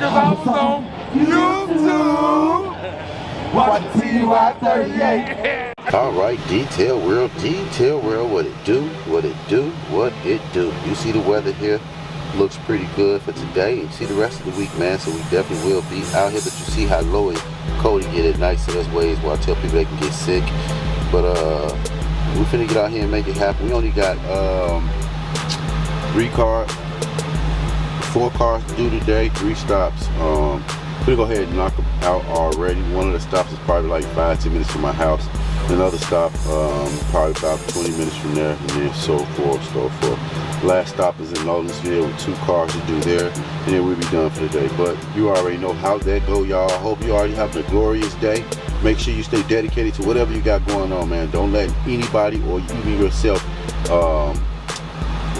'Cause I was on YouTube. Watch TY38. All right, Detail World, what it do, what it do, what it do. You see the weather here looks pretty good for today, and see the rest of the week, man. So we definitely will be out here, but you see how low and cold it get at night, so that's ways where I tell people they can get sick. But we finna get out here and make it happen. We only got 4 cars to do today, 3 stops. We're gonna go ahead and knock them out already. One of the stops is probably like 5-10 minutes from my house. Another stop probably about 20 minutes from there, and then so forth. Last stop is in Nolensville with 2 cars to do there, and then we'll be done for the day. But you already know how that go, y'all. I hope you already have a glorious day. Make sure you stay dedicated to whatever you got going on, man. Don't let anybody or even yourself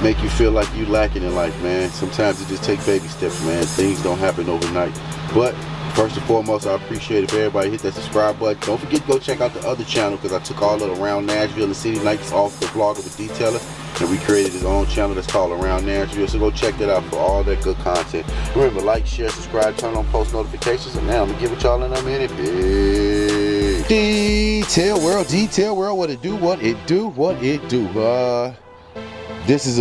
make you feel like you lacking in life, man. Sometimes it just takes baby steps, man. Things don't happen overnight. But first and foremost, I appreciate if everybody hit that subscribe button. Don't forget to go check out the other channel, because I took all of Around Nashville and City Lights off the Vlogger with Detailer, and we created his own channel that's called Around Nashville. So go check that out for all that good content. Remember, like, share, subscribe, turn on post notifications, and now I'm gonna give it y'all in a minute. Detail World, what it do, what it do, what it do. This is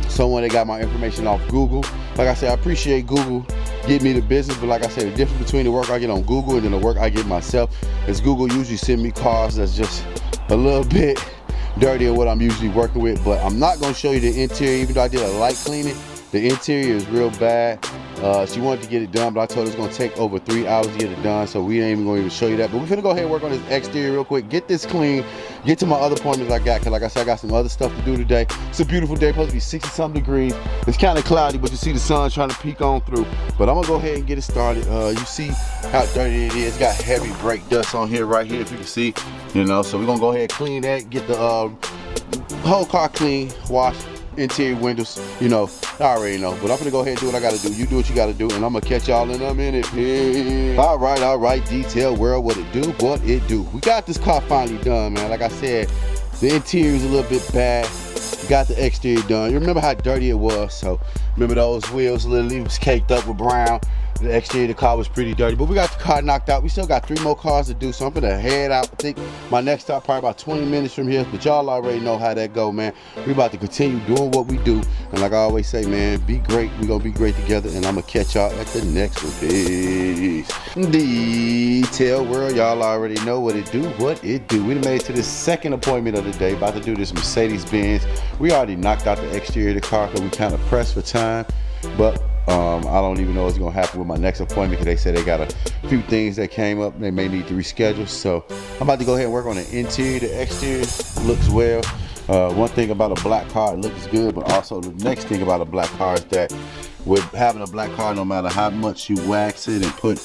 someone that got my information off Google. Like I said, I appreciate Google getting me the business, but like I said, the difference between the work I get on Google and then the work I get myself is Google usually send me cars that's just a little bit dirtier than what I'm usually working with. But I'm not going to show you the interior, even though I did a light cleaning. The interior is real bad. She wanted to get it done, but I told her it's going to take over 3 hours to get it done, so we ain't even going to even show you that. But we're going to go ahead and work on this exterior real quick, get this clean, get to my other appointments I got, because like I said, I got some other stuff to do today. It's a beautiful day, supposed to be 60-something degrees. It's kind of cloudy, but you see the sun trying to peek on through. But I'm going to go ahead and get it started. You see how dirty it is. It's got heavy brake dust on here, right here, if you can see. You know, so we're going to go ahead and clean that, get the whole car clean, wash, interior windows, you know, I already know. But I'm gonna go ahead and do what I gotta do. You do what you gotta do, and I'm gonna catch y'all in a minute. All right, Detail World, what it do, what it do. We got this car finally done, man. Like I said, the interior is a little bit bad. Got the exterior done. You remember how dirty it was, so remember those wheels literally was caked up with brown. The exterior of the car was pretty dirty, but we got the car knocked out. We still got 3 more cars to do, so I'm gonna head out. I think my next stop probably about 20 minutes from here, but y'all already know how that go, man. We about to continue doing what we do, and like I always say, man, be great. We gonna be great together, and I'm gonna catch y'all at the next one. Peace. Detail World, y'all already know what it do, what it do. We made it to the second appointment of the day. About to do this Mercedes-Benz. We already knocked out the exterior of the car because we kind of pressed for time, but I don't even know what's gonna happen with my next appointment, because they said they got a few things that came up they may need to reschedule. So I'm about to go ahead and work on the interior. The exterior looks well. One thing about a black car, it looks good, but also the next thing about a black car is that with having a black car, no matter how much you wax it and put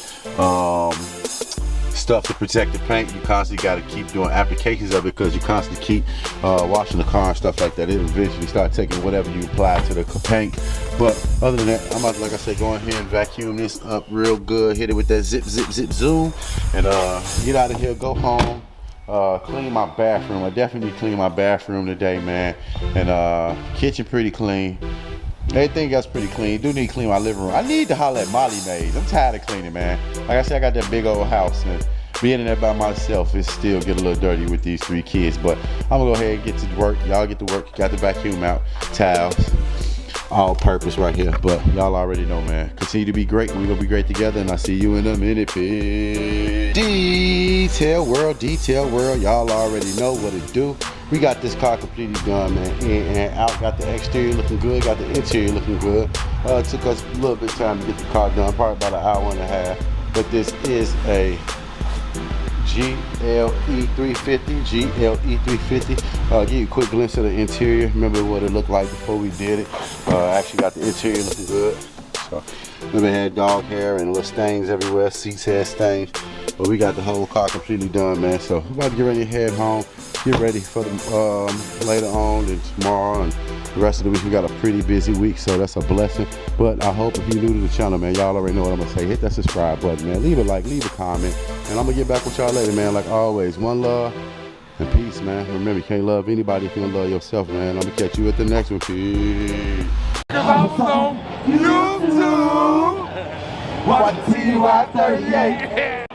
stuff to protect the paint, you constantly got to keep doing applications of it, because you constantly keep washing the car and stuff like that. It'll eventually start taking whatever you apply to the paint. But other than that, I'm about to, like I said, go ahead and vacuum this up real good, hit it with that zip zoom, and get out of here, go home, clean my bathroom. I definitely clean my bathroom today, man. And kitchen pretty clean. Everything else pretty clean. Do need to clean my living room. I need to holler at Molly Mays. I'm tired of cleaning, man. Like I said, I got that big old house, and being in there by myself is still get a little dirty with these 3 kids. But I'm gonna go ahead and get to work. Y'all get to work. Got the vacuum out, towels, all purpose right here. But y'all already know, man. Continue to be great. We're gonna be great together, and I'll see you in a minute. Peace. Detail World, y'all already know what it do. We got this car completely done, man, in and out. Got the exterior looking good, got the interior looking good. It took us a little bit of time to get the car done, probably about an hour and a half. But this is a GLE 350. Give you a quick glimpse of the interior. Remember what it looked like before we did it. Actually got the interior looking good. So, remember it had dog hair and little stains everywhere, seats had stains. But we got the whole car completely done, man. So we're about to get ready to head home. Get ready for the later on and tomorrow and the rest of the week. We got a pretty busy week, so that's a blessing. But I hope if you're new to the channel, man, y'all already know what I'm gonna say. Hit that subscribe button, man. Leave a like, leave a comment, and I'm gonna get back with y'all later, man. Like always, one love and peace, man. Remember, you can't love anybody if you don't love yourself, man. I'm gonna catch you at the next one. Peace. 'Cause I was on YouTube. What TY 38?